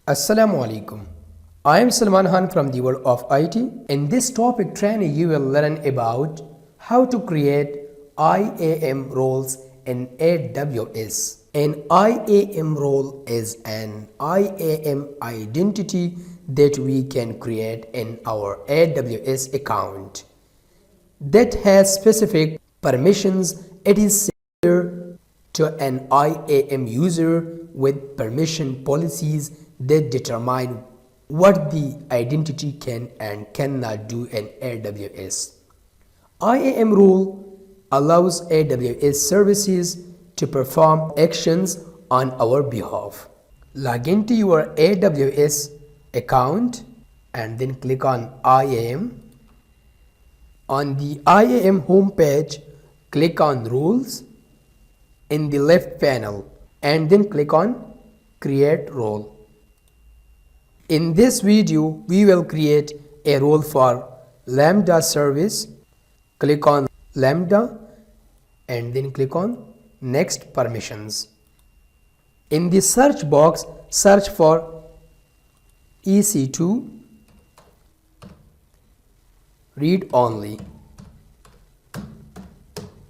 Assalamu alaikum. I am Salman Khan from the world of IT. In this topic training, you will learn about how to create IAM roles in AWS. An IAM role is an IAM identity that we can create in our AWS account that has specific permissions. It is similar to an IAM user with permission policies that determine what the identity can and cannot do in AWS. IAM role allows AWS services to perform actions on our behalf. Log into your AWS account and then click on IAM. On the IAM homepage, click on Rules in the left panel and then click on Create Role. In this video, we will create a role for Lambda service. Click on Lambda and then click on Next Permissions. In the search box, search for EC2 Read Only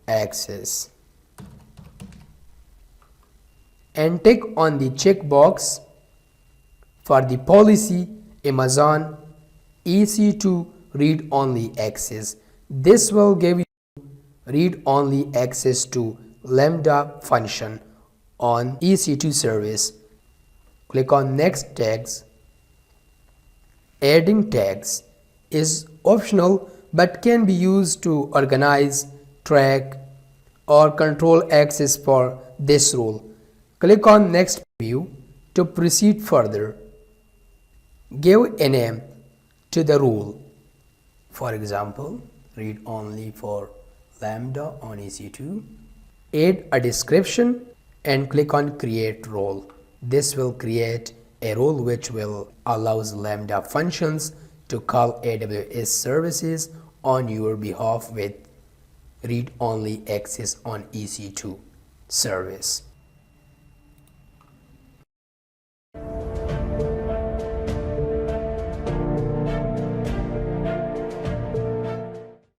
Access and tick on the checkbox for the policy Amazon EC2 Read Only Access. This will give you read only access to Lambda function on EC2 service. Click on Next Tags. Adding tags is optional but can be used to organize, track, or control access for this role. Click on Next View to proceed further. Give a name to the role. For example, read only for Lambda on EC2. Add a description and click on Create Role. This will create a role which will allows Lambda functions to call AWS services on your behalf with read-only access on EC2 service.